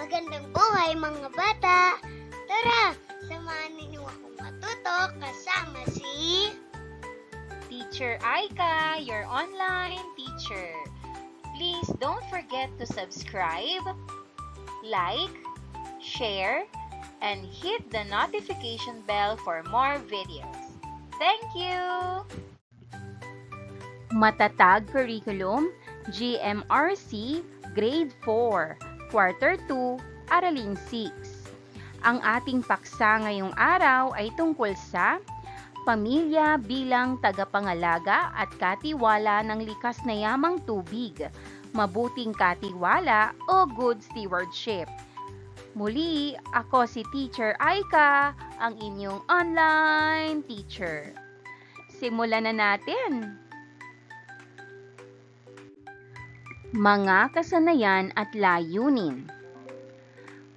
Magandang buhay mga bata! Tara, samahan ninyo akong matuto kasama si Teacher Aika, your online teacher. Please don't forget to subscribe, like, share, and hit the notification bell for more videos. Thank you! Matatag Curriculum, GMRC, Grade 4, Quarter 2, Aralin 6. Ang ating paksa ngayong araw ay tungkol sa pamilya bilang tagapangalaga at katiwala ng likas na yamang tubig, mabuting katiwala o good stewardship. Muli, ako si Teacher Aika, ang inyong online teacher. Simulan na natin! Mga kasanayan at layunin.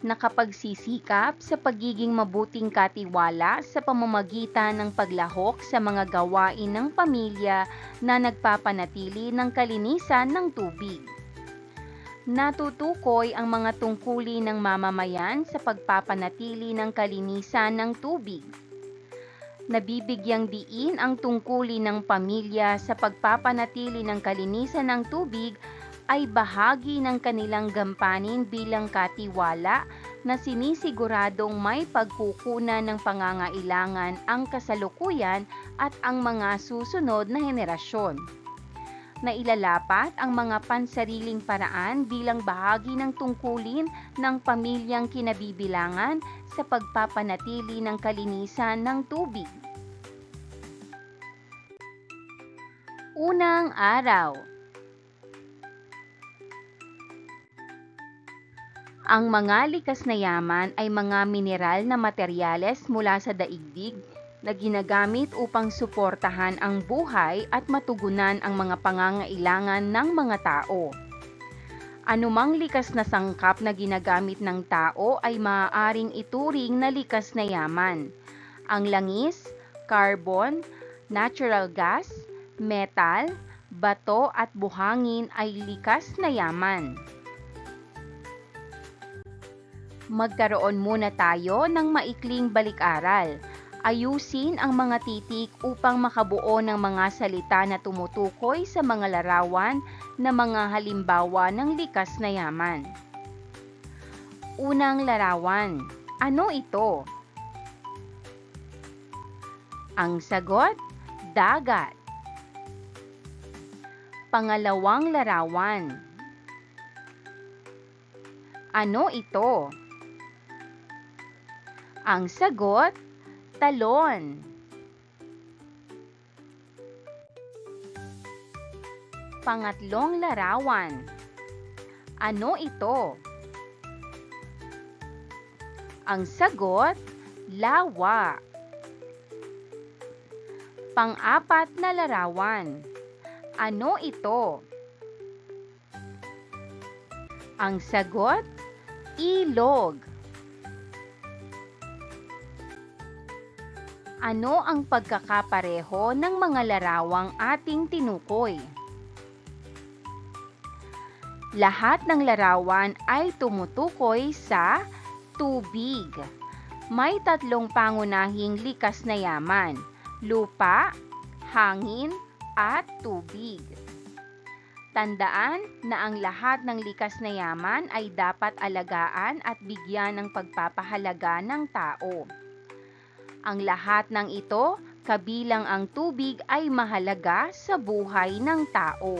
Nakapagsisikap sa pagiging mabuting katiwala sa pamamagitan ng paglahok sa mga gawain ng pamilya na nagpapanatili ng kalinisan ng tubig. Natutukoy ang mga tungkulin ng mamamayan sa pagpapanatili ng kalinisan ng tubig. Nabibigyang diin ang tungkulin ng pamilya sa pagpapanatili ng kalinisan ng tubig ay bahagi ng kanilang gampanin bilang katiwala na sinisiguradong may pagkukunan ng pangangailangan ang kasalukuyan at ang mga susunod na henerasyon. Nailalapat ang mga pansariling paraan bilang bahagi ng tungkulin ng pamilyang kinabibilangan sa pagpapanatili ng kalinisan ng tubig. Unang araw. Ang mga likas na yaman ay mga mineral na materyales mula sa daigdig na ginagamit upang suportahan ang buhay at matugunan ang mga pangangailangan ng mga tao. Anumang likas na sangkap na ginagamit ng tao ay maaaring ituring na likas na yaman. Ang langis, carbon, natural gas, metal, bato at buhangin ay likas na yaman. Magkaroon muna tayo ng maikling balik-aral. Ayusin ang mga titik upang makabuo ng mga salita na tumutukoy sa mga larawan na mga halimbawa ng likas na yaman. Unang larawan. Ano ito? Ang sagot, dagat. Pangalawang larawan. Ano ito? Ang sagot, talon. Pangatlong larawan. Ano ito? Ang sagot, lawa. Pang-apat na larawan. Ano ito? Ang sagot, ilog. Ano ang pagkakapareho ng mga larawang ating tinukoy? Lahat ng larawan ay tumutukoy sa tubig. May tatlong pangunahing likas na yaman: lupa, hangin, at tubig. Tandaan na ang lahat ng likas na yaman ay dapat alagaan at bigyan ng pagpapahalaga ng tao. Ang lahat ng ito, kabilang ang tubig, ay mahalaga sa buhay ng tao.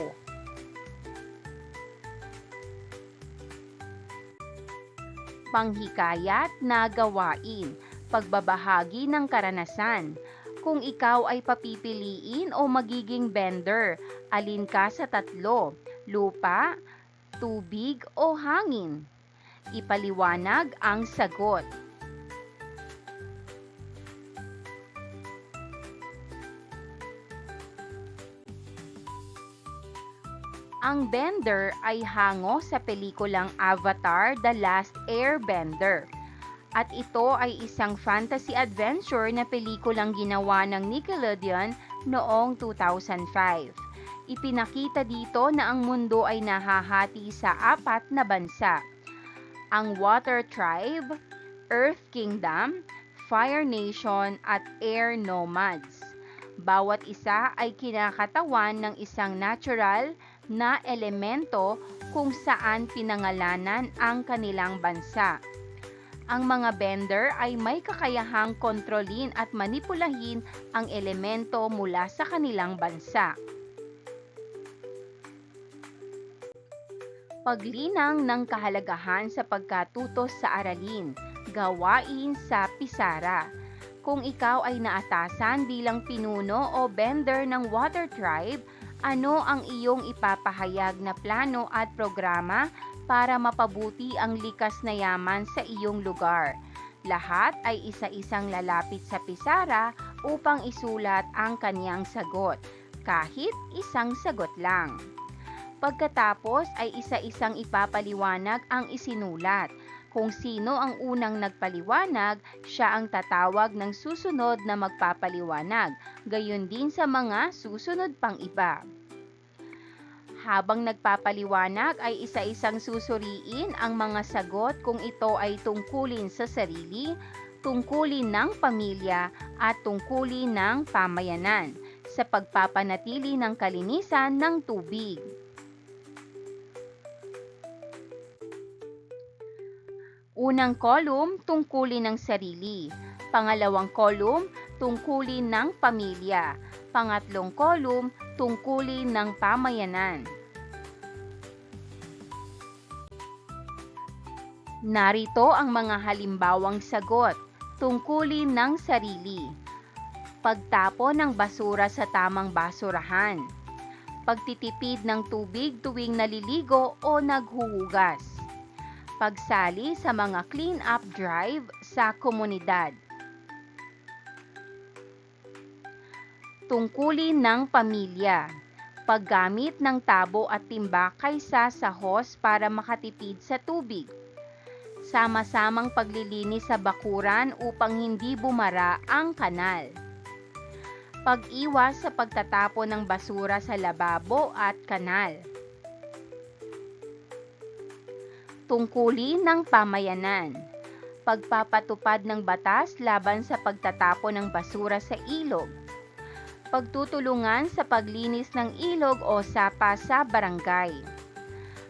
Panghikayat na gawain, pagbabahagi ng karanasan. Kung ikaw ay papipiliin o magiging vendor, alin ka sa tatlo? Lupa, tubig o hangin? Ipaliwanag ang sagot. Ang bender ay hango sa pelikulang Avatar: The Last Airbender. At ito ay isang fantasy adventure na pelikulang ginawa ng Nickelodeon noong 2005. Ipinakita dito na ang mundo ay nahahati sa 4 na bansa: ang Water Tribe, Earth Kingdom, Fire Nation at Air Nomads. Bawat isa ay kinakatawan ng isang natural na elemento kung saan pinangalanan ang kanilang bansa. Ang mga bender ay may kakayahang kontrolin at manipulahin ang elemento mula sa kanilang bansa. Paglinang ng kahalagahan sa pagkatuto sa aralin, gawain sa pisara. Kung ikaw ay naatasan bilang pinuno o bender ng Water Tribe, ano ang iyong ipapahayag na plano at programa para mapabuti ang likas na yaman sa iyong lugar? Lahat ay isa-isang lalapit sa pisara upang isulat ang kaniyang sagot, kahit isang sagot lang. Pagkatapos ay isa-isang ipapaliwanag ang isinulat. Kung sino ang unang nagpaliwanag, siya ang tatawag ng susunod na magpapaliwanag, gayon din sa mga susunod pang iba. Habang nagpapaliwanag ay isa-isang susuriin ang mga sagot kung ito ay tungkulin sa sarili, tungkulin ng pamilya at tungkulin ng pamayanan sa pagpapanatili ng kalinisan ng tubig. Unang column, tungkulin ng sarili. Pangalawang column, tungkulin ng pamilya. Pangatlong column, tungkulin ng pamayanan. Narito ang mga halimbawang sagot. Tungkulin ng sarili. Pagtapon ng basura sa tamang basurahan. Pagtitipid ng tubig tuwing naliligo o naghuhugas. Pagsali sa mga clean-up drive sa komunidad. Tungkulin ng pamilya. Paggamit ng tabo at timba kaysa sa hose para makatipid sa tubig. Sama-samang paglilinis sa bakuran upang hindi bumara ang kanal. Pag-iwas sa pagtatapon ng basura sa lababo at kanal. Tungkulin ng pamayanan. Pagpapatupad ng batas laban sa pagtatapon ng basura sa ilog. Pagtutulungan sa paglinis ng ilog o sapa sa barangay.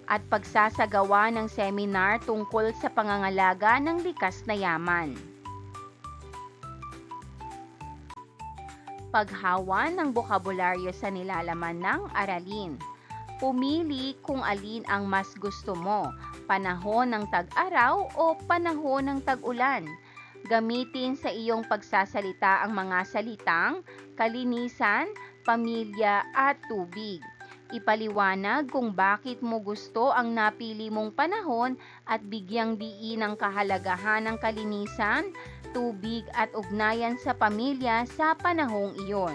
At pagsasagawa ng seminar tungkol sa pangangalaga ng likas na yaman. Paghawa ng bokabularyo sa nilalaman ng aralin. Pumili kung alin ang mas gusto mo, panahon ng tag-araw o panahon ng tag-ulan. Gamitin sa iyong pagsasalita ang mga salitang kalinisan, pamilya at tubig. Ipaliwanag kung bakit mo gusto ang napili mong panahon at bigyang diin ang kahalagahan ng kalinisan, tubig at ugnayan sa pamilya sa panahong iyon.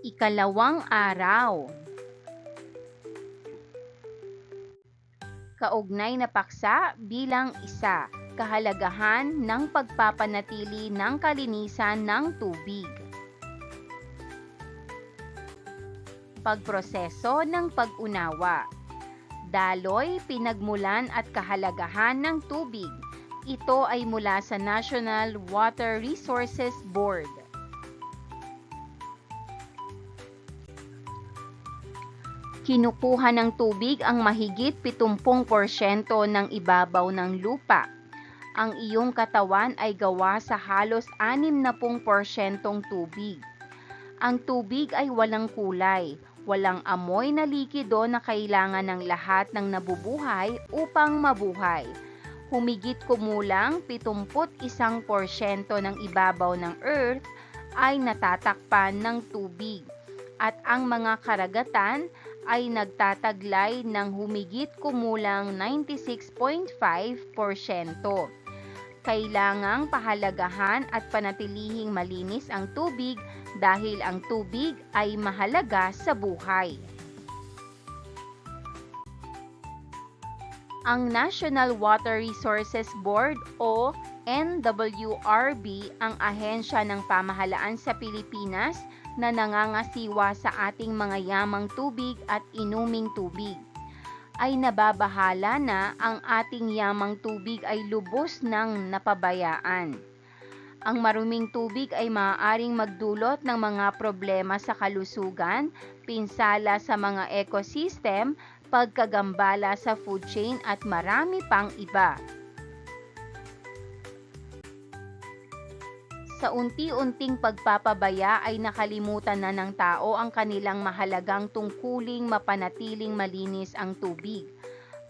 Ikalawang araw. Kaugnay na paksa bilang isa, kahalagahan ng pagpapanatili ng kalinisan ng tubig. Pagproseso ng pag-unawa. Daloy, pinagmulan at kahalagahan ng tubig. Ito ay mula sa National Water Resources Board. Kinukuha ng tubig ang mahigit 70% ng ibabaw ng lupa. Ang iyong katawan ay gawa sa halos 60% tubig. Ang tubig ay walang kulay, walang amoy na likido na kailangan ng lahat ng nabubuhay upang mabuhay. Humigit kumulang 71% ng ibabaw ng Earth ay natatakpan ng tubig. At ang mga karagatan ay nagtataglay ng humigit kumulang 96.5%. Kailangang pahalagahan at panatilihing malinis ang tubig dahil ang tubig ay mahalaga sa buhay. Ang National Water Resources Board o NWRB ang ahensya ng pamahalaan sa Pilipinas na nangangasiwa sa ating mga yamang tubig at inuming tubig, ay nababahala na ang ating yamang tubig ay lubos ng napabayaan. Ang maruming tubig ay maaaring magdulot ng mga problema sa kalusugan, pinsala sa mga ecosystem, pagkagambala sa food chain at marami pang iba. Sa unti-unting pagpapabaya ay nakalimutan na ng tao ang kanilang mahalagang tungkuling mapanatiling malinis ang tubig.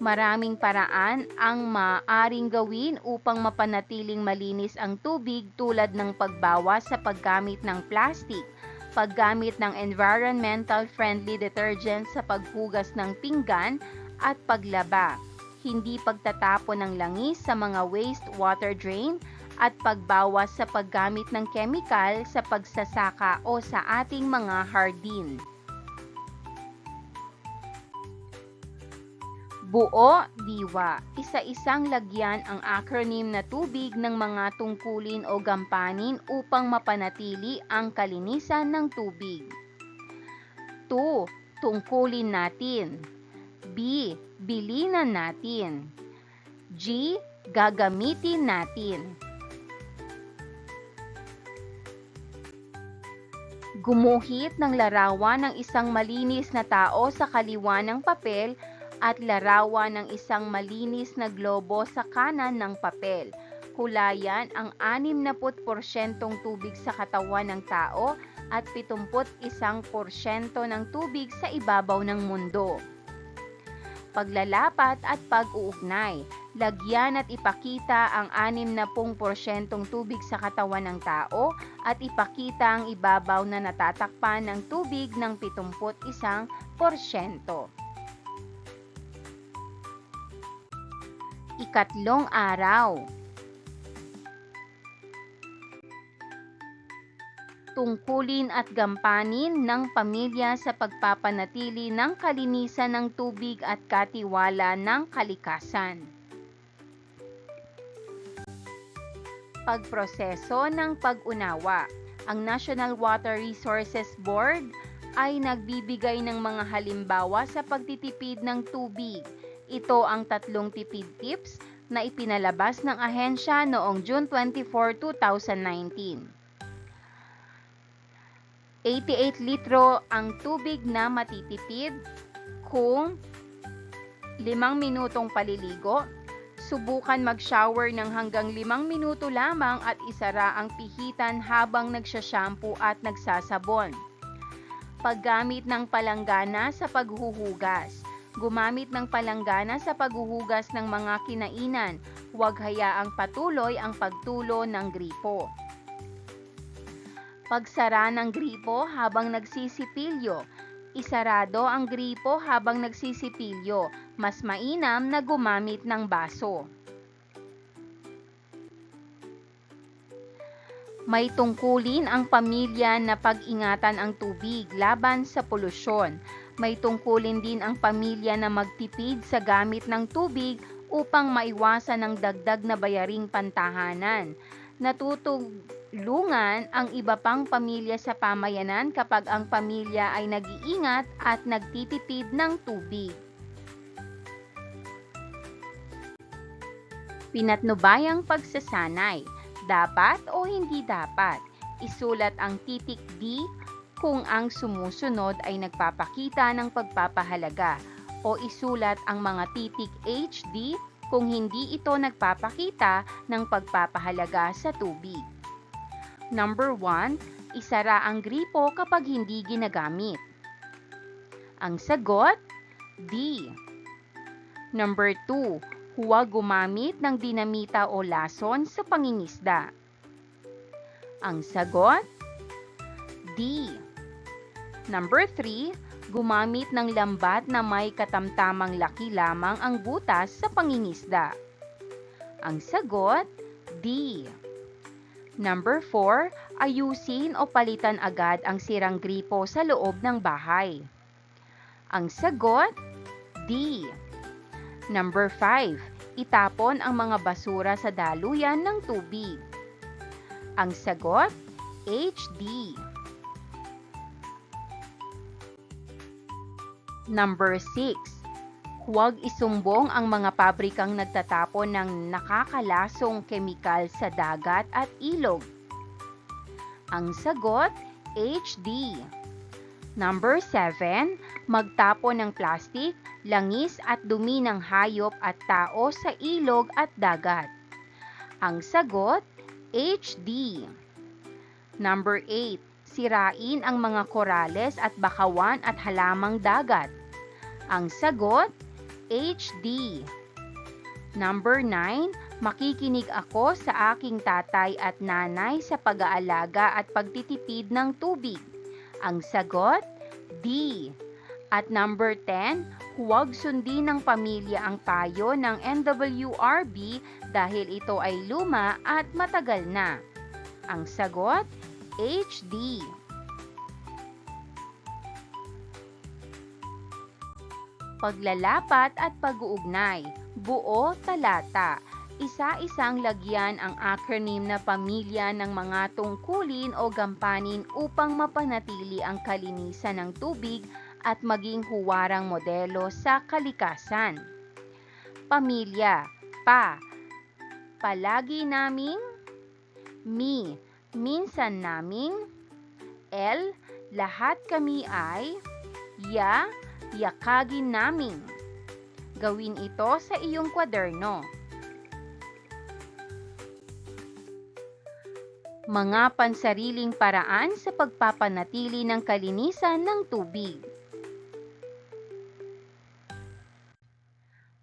Maraming paraan ang maaaring gawin upang mapanatiling malinis ang tubig tulad ng pagbawas sa paggamit ng plastic, paggamit ng environmental-friendly detergent sa paghugas ng pinggan at paglaba, hindi pagtatapon ng langis sa mga wastewater drain, at pagbawas sa paggamit ng kemikal sa pagsasaka o sa ating mga hardin. Buo, diwa, isa-isang lagyan ang acronym na tubig ng mga tungkulin o gampanin upang mapanatili ang kalinisan ng tubig. 2. Tungkulin natin. B. Bilinan natin. G. Gagamitin natin. Gumuhit ng larawan ng isang malinis na tao sa kaliwa ng papel at larawan ng isang malinis na globo sa kanan ng papel. Kulayan ang 60% tubig sa katawan ng tao at 71% ng tubig sa ibabaw ng mundo. Paglalapat at pag-uugnay. Lagyan at ipakita ang 60% tubig sa katawan ng tao at ipakita ang ibabaw na natatakpan ng tubig ng 71%. Ikatlong araw. Tungkulin at gampanin ng pamilya sa pagpapanatili ng kalinisan ng tubig at katiwala ng kalikasan. Pagproseso ng pag-unawa. Ang National Water Resources Board ay nagbibigay ng mga halimbawa sa pagtitipid ng tubig. Ito ang 3 tipid tips na ipinalabas ng ahensya noong June 24, 2019. 88 litro ang tubig na matitipid kung 5 minutong paliligo. Subukan mag-shower ng hanggang 5 minuto lamang at isara ang pihitan habang nagsashampoo at nagsasabon. Paggamit ng palanggana sa paghuhugas. Gumamit ng palanggana sa paghuhugas ng mga kinainan. Huwag hayaang patuloy ang pagtulo ng gripo. Pagsara ng gripo habang nagsisipilyo. Isarado ang gripo habang nagsisipilyo. Mas mainam na gumamit ng baso. May tungkulin ang pamilya na pag-ingatan ang tubig laban sa polusyon. May tungkulin din ang pamilya na magtipid sa gamit ng tubig upang maiwasan ang dagdag na bayaring pantahanan. Natutulungan ang iba pang pamilya sa pamayanan kapag ang pamilya ay nag-iingat at nagtitipid ng tubig. Pinatnubayang pagsasanay. Dapat o hindi dapat? Isulat ang titik D kung ang sumusunod ay nagpapakita ng pagpapahalaga o isulat ang mga titik HD kung hindi ito nagpapakita ng pagpapahalaga sa tubig. Number 1, isara ang gripo kapag hindi ginagamit. Ang sagot, D. Number 2, huwag gumamit ng dinamita o lason sa pangingisda. Ang sagot, D. Number 3, gumamit ng lambat na may katamtamang laki lamang ang butas sa pangingisda. Ang sagot, D. Number 4, ayusin o palitan agad ang sirang gripo sa loob ng bahay. Ang sagot, D. Number 5, itapon ang mga basura sa daluyan ng tubig. Ang sagot, HD. Number 6. Huwag isumbong ang mga pabrikang nagtatapon ng nakakalasong kemikal sa dagat at ilog. Ang sagot, HD. Number 7. Magtapon ng plastik, langis at dumi ng hayop at tao sa ilog at dagat. Ang sagot, HD. Number 8. Sirain ang mga korales at bakawan at halamang dagat. Ang sagot, HD. Number 9. Makikinig ako sa aking tatay at nanay sa pag-aalaga at pagtitipid ng tubig. Ang sagot, D. At number 10, huwag sundin ng pamilya ang payo ng NWRB dahil ito ay luma at matagal na. Ang sagot, HD. Paglalapat at pag-uugnay, buo talata. Isa-isang lagyan ang acronym na pamilya ng mga tungkulin o gampanin upang mapanatili ang kalinisan ng tubig at maging huwarang modelo sa kalikasan. Pamilya, pa, palagi naming, mi, minsan naming, l, lahat kami ay, ya, yakagin naming. Gawin ito sa iyong kwaderno. Mga pansariling paraan sa pagpapanatili ng kalinisan ng tubig.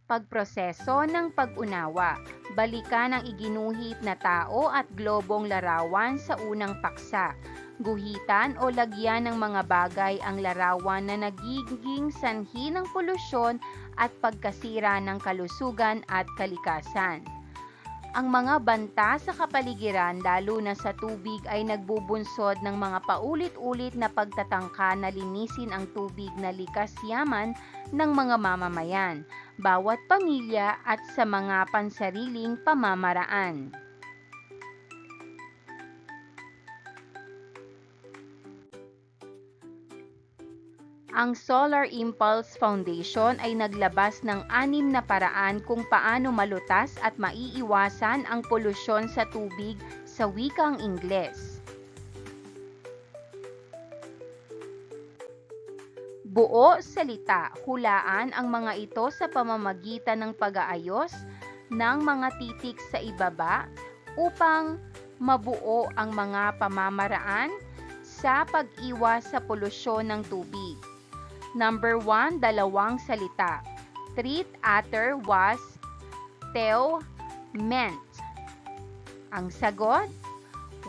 Pagproseso ng pag-unawa. Balikan ang iginuhit na tao at globong larawan sa unang paksa. Guhitan o lagyan ng mga bagay ang larawan na nagiging sanhi ng polusyon at pagkasira ng kalusugan at kalikasan. Ang mga banta sa kapaligiran lalo na sa tubig ay nagbubunsod ng mga paulit-ulit na pagtatangka na linisin ang tubig na likas yaman ng mga mamamayan, bawat pamilya at sa mga pansariling pamamaraan. Ang Solar Impulse Foundation ay naglabas ng 6 na paraan kung paano malutas at maiiwasan ang polusyon sa tubig sa wikang Ingles. Buo salita, hulaan ang mga ito sa pamamagitan ng pag-aayos ng mga titik sa ibaba upang mabuo ang mga pamamaraan sa pag-iwas sa polusyon ng tubig. Number 1, 2 salita. Treat after was teo meant. Ang sagot,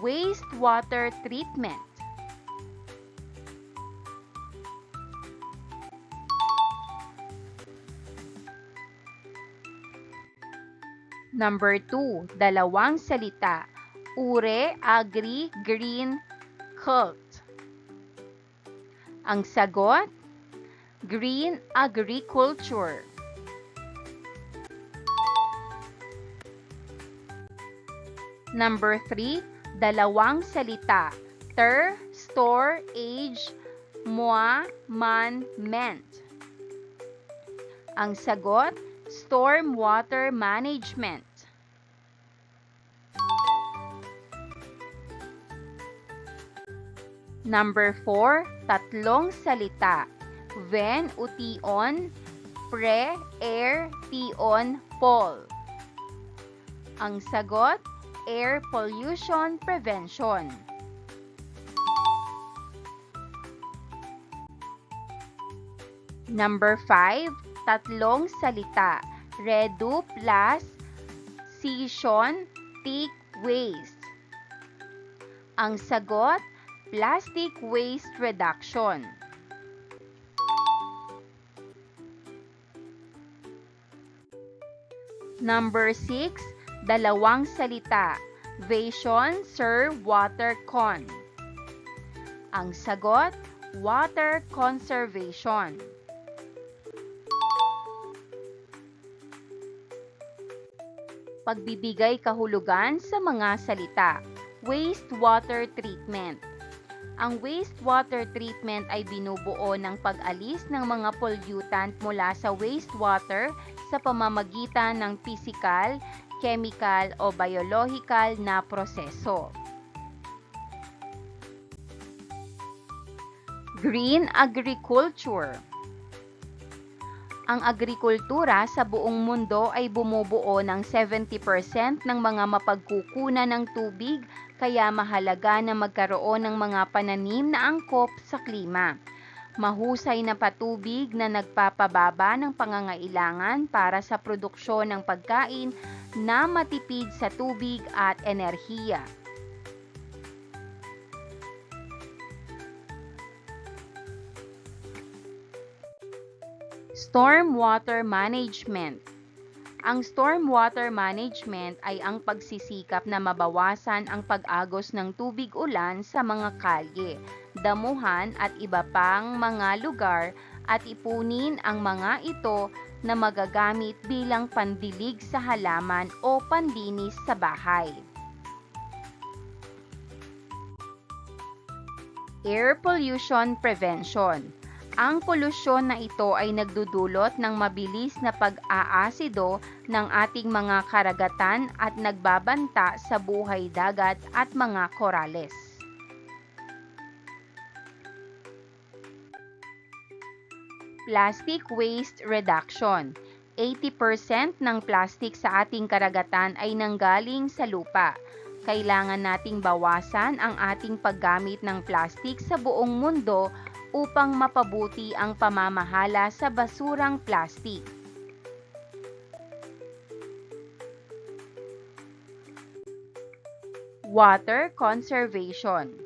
wastewater treatment. Number 2, 2 salita. Ure, agri, green, cult. Ang sagot, green agriculture. Number 3, 2 salita. Ter, store, age, moi, man, meant. Ang sagot, storm water management. Number 4, 3 salita. Ven, ution, pre, air, tion, pol. Ang sagot, air pollution prevention. Number 5, 3 salita. Redu plus session, take waste. Ang sagot, plastic waste reduction. Number 6, 2 salita. Vation, serve, water, con. Ang sagot, water conservation. Pagbibigay kahulugan sa mga salita. Wastewater treatment. Ang wastewater treatment ay binubuo ng pag-alis ng mga pollutant mula sa wastewater sa pamamagitan ng physical, chemical o biological na proseso. Green agriculture. Ang agrikultura sa buong mundo ay bumubuo ng 70% ng mga mapagkukunan ng tubig, kaya mahalaga na magkaroon ng mga pananim na angkop sa klima. Mahusay na patubig na nagpapababa ng pangangailangan para sa produksyon ng pagkain na matipid sa tubig at enerhiya. Stormwater management. Ang stormwater management ay ang pagsisikap na mabawasan ang pag-agos ng tubig ulan sa mga kalye, damuhan at iba pang mga lugar at ipunin ang mga ito na magagamit bilang pandilig sa halaman o panlinis sa bahay. Air pollution prevention. Ang polusyon na ito ay nagdudulot ng mabilis na pag-aasido ng ating mga karagatan at nagbabanta sa buhay dagat at mga korales. Plastic waste reduction. 80% ng plastic sa ating karagatan ay nanggaling sa lupa. Kailangan nating bawasan ang ating paggamit ng plastic sa buong mundo upang mapabuti ang pamamahala sa basurang plastic. Water conservation.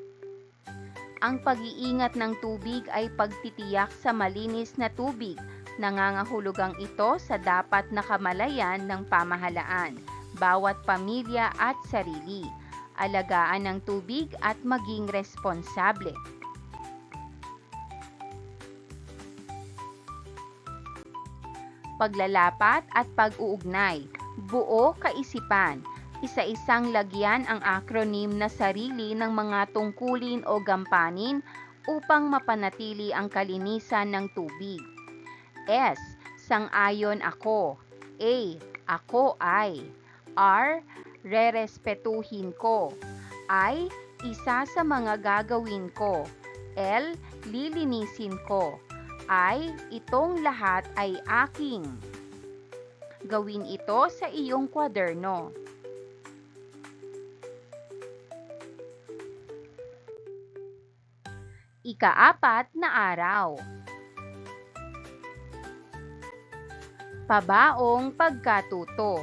Ang pag-iingat ng tubig ay pagtitiyak sa malinis na tubig. Nangangahulugang ito sa dapat na kamalayan ng pamahalaan, bawat pamilya at sarili. Alagaan ng tubig at maging responsable. Paglalapat at pag-uugnay, buo kaisipan. Isa-isang lagyan ang acronym na sarili ng mga tungkulin o gampanin upang mapanatili ang kalinisan ng tubig. S. Sang-ayon ako. A. Ako ay. R. Rerespetuhin ko. I. Isa sa mga gagawin ko. L. Lilinisin ko. I. Itong lahat ay aking. Gawin ito sa iyong kwaderno. Ika-4 na araw. Pabaong pagkatuto.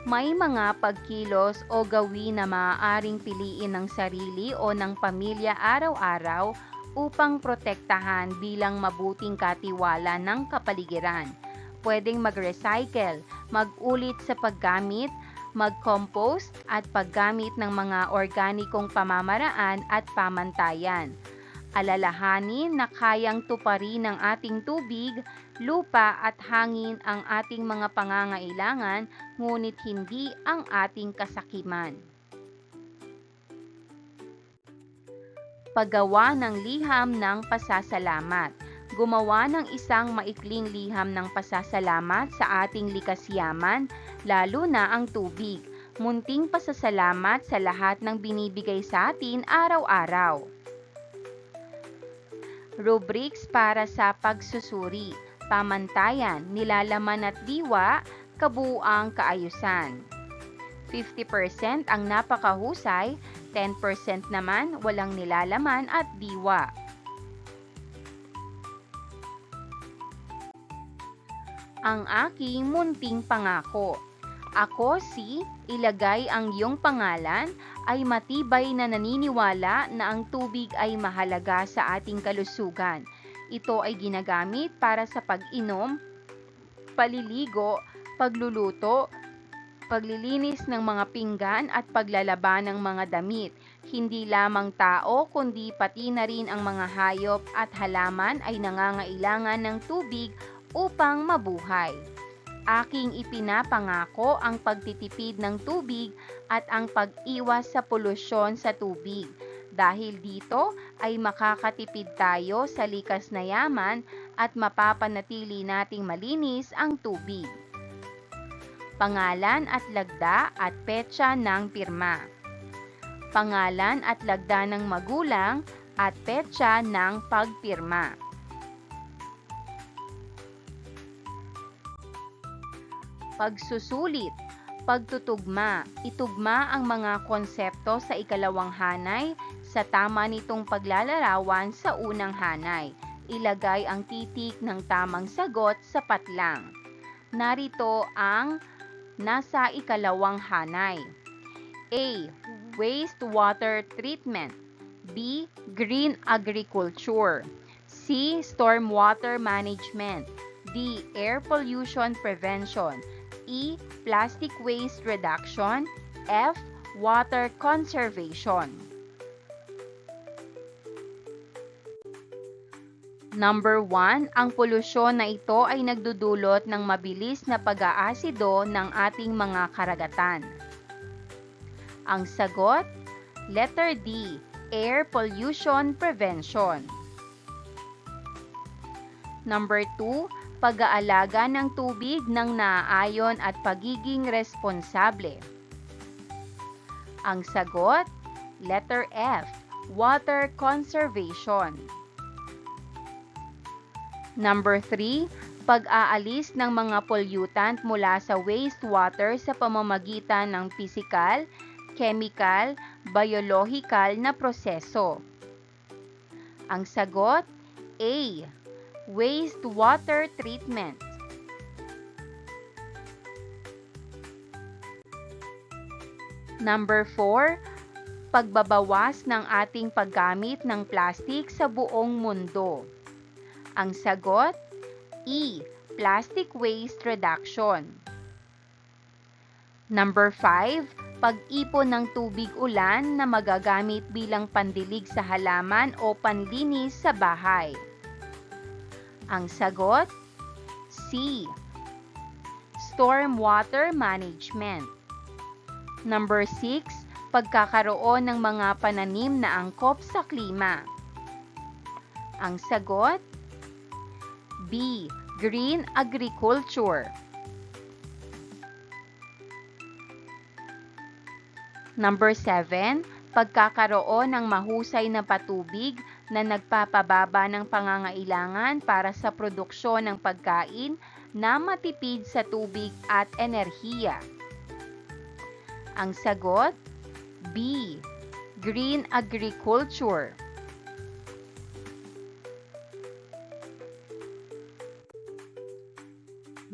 May mga pagkilos o gawin na maaaring piliin ng sarili o ng pamilya araw-araw upang protektahan bilang mabuting katiwala ng kapaligiran. Pwedeng mag-recycle, mag-ulit sa paggamit, mag-compost at paggamit ng mga organikong pamamaraan at pamantayan. Alalahanin na kayang tuparin ng ating tubig, lupa at hangin ang ating mga pangangailangan, ngunit hindi ang ating kasakiman. Paggawa ng liham ng pasasalamat. Gumawa ng isang maikling liham ng pasasalamat sa ating likas yaman, lalo na ang tubig. Munting pasasalamat sa lahat ng binibigay sa atin araw-araw. Rubrics para sa pagsusuri. Pamantayan, nilalaman at diwa, kabuuang kaayusan. 50% ang napakahusay, 10% naman walang nilalaman at diwa. Ang aking munting pangako. Ako si, ilagay ang iyong pangalan, ay matibay na naniniwala na ang tubig ay mahalaga sa ating kalusugan. Ito ay ginagamit para sa pag-inom, paliligo, pagluluto, paglilinis ng mga pinggan at paglalaba ng mga damit. Hindi lamang tao kundi pati na rin ang mga hayop at halaman ay nangangailangan ng tubig upang mabuhay. Aking ipinapangako ang pagtitipid ng tubig at ang pag-iwas sa polusyon sa tubig. Dahil dito ay makakatipid tayo sa likas na yaman at mapapanatili nating malinis ang tubig. Pangalan at lagda at petsa ng pirma. Pangalan at lagda ng magulang at petsa ng pagpirma. Pagsusulit, pagtutugma, itugma ang mga konsepto sa ikalawang hanay sa tama nitong paglalarawan sa unang hanay. Ilagay ang titik ng tamang sagot sa patlang. Narito ang nasa ikalawang hanay. A. Wastewater treatment. B. Green agriculture. C. Stormwater management. D. Air pollution prevention. E. Plastic waste reduction. F. Water conservation. Number 1, ang polusyon na ito ay nagdudulot ng mabilis na pag-aasido ng ating mga karagatan. Ang sagot, letter D, air pollution prevention. Number 2, pag-aalaga ng tubig ng naaayon at pagiging responsable. Ang sagot, letter F, water conservation. Number 3, pag-aalis ng mga pollutant mula sa wastewater sa pamamagitan ng physical, chemical, biological na proseso. Ang sagot, A, wastewater treatment. Number 4, pagbabawas ng ating paggamit ng plastic sa buong mundo. Ang sagot, E, plastic waste reduction. Number 5, pag-ipon ng tubig ulan na magagamit bilang pandilig sa halaman o panlinis sa bahay. Ang sagot, C, stormwater management. Number 6, pagkakaroon ng mga pananim na angkop sa klima. Ang sagot, B, green agriculture. Number 7, pagkakaroon ng mahusay na patubig na nagpapababa ng pangangailangan para sa produksyon ng pagkain na matipid sa tubig at enerhiya. Ang sagot, B, green agriculture.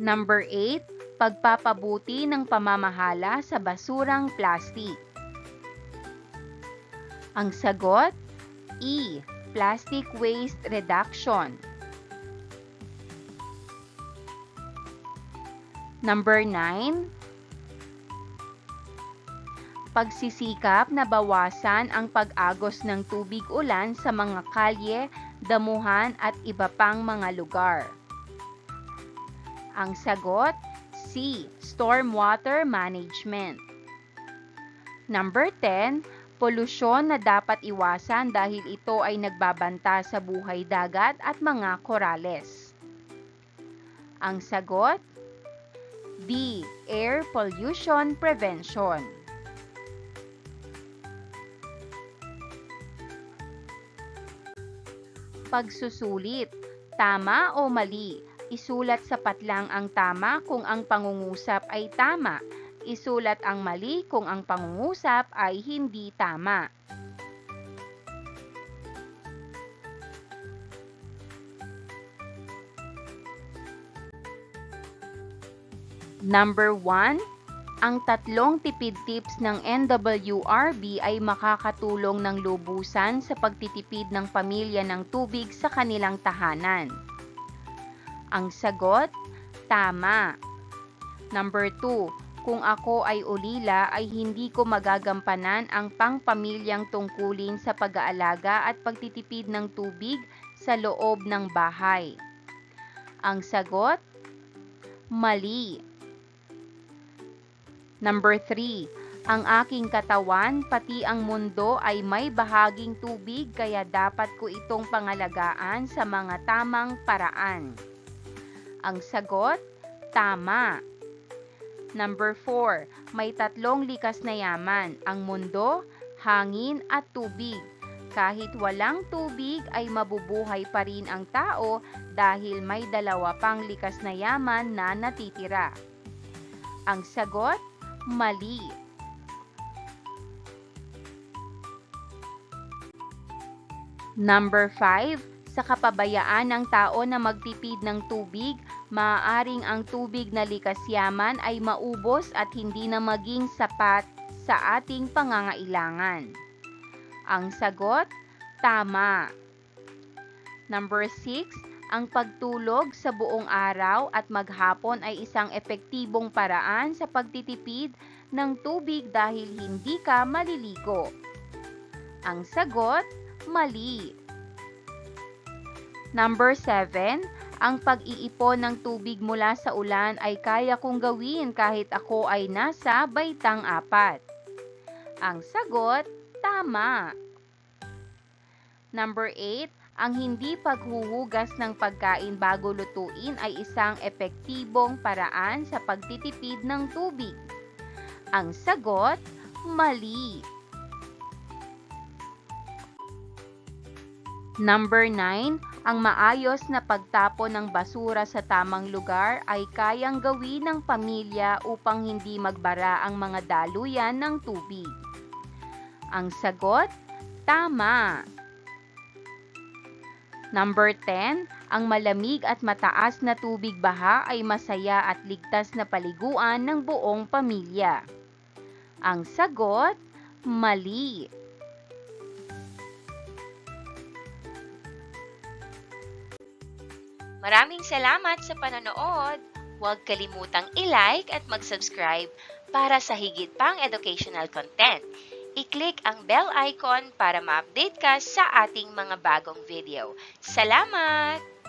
Number 8, pagpapabuti ng pamamahala sa basurang plastic. Ang sagot, E, plastic waste reduction. Number 9, pagsisikap na bawasan ang pag-agos ng tubig ulan sa mga kalye, damuhan at iba pang mga lugar. Ang sagot, C, stormwater management. Number 10, polusyon na dapat iwasan dahil ito ay nagbabanta sa buhay dagat at mga korales. Ang sagot, D, air pollution prevention. Pagsusulit, tama o mali? Isulat sa patlang ang tama kung ang pangungusap ay tama. Isulat ang mali kung ang pangungusap ay hindi tama. Number 1, ang tatlong tipid tips ng NWRB ay makakatulong ng lubusan sa pagtitipid ng pamilya ng tubig sa kanilang tahanan. Ang sagot, tama. Number 2, kung ako ay ulila ay hindi ko magagampanan ang pangpamilyang tungkulin sa pag-aalaga at pagtitipid ng tubig sa loob ng bahay. Ang sagot, mali. Number 3, Ang aking katawan, pati ang mundo ay may bahaging tubig kaya dapat ko itong pangalagaan sa mga tamang paraan. Ang sagot, tama. Number 4, may tatlong likas na yaman, ang mundo, hangin at tubig. Kahit walang tubig ay mabubuhay pa rin ang tao dahil may dalawa pang likas na yaman na natitira. Ang sagot, mali. Number 5, sa kapabayaan ng tao na magtipid ng tubig, maaaring ang tubig na likas yaman ay maubos at hindi na maging sapat sa ating pangangailangan. Ang sagot, tama. Number 6, ang pagtulog sa buong araw at maghapon ay isang epektibong paraan sa pagtitipid ng tubig dahil hindi ka maliligo. Ang sagot, mali. Number 7, ang pag-iipon ng tubig mula sa ulan ay kaya kong gawin kahit ako ay nasa baitang 4. Ang sagot, tama. Number 8, ang hindi paghuhugas ng pagkain bago lutuin ay isang epektibong paraan sa pagtitipid ng tubig. Ang sagot, mali. Number 9, ang maayos na pagtapon ng basura sa tamang lugar ay kayang gawin ng pamilya upang hindi magbara ang mga daluyan ng tubig. Ang sagot, tama. Number 10, ang malamig at mataas na tubig baha ay masaya at ligtas na paliguan ng buong pamilya. Ang sagot, mali. Maraming salamat sa panonood. Huwag kalimutang i-like at mag-subscribe para sa higit pang educational content. I-click ang bell icon para ma-update ka sa ating mga bagong video. Salamat!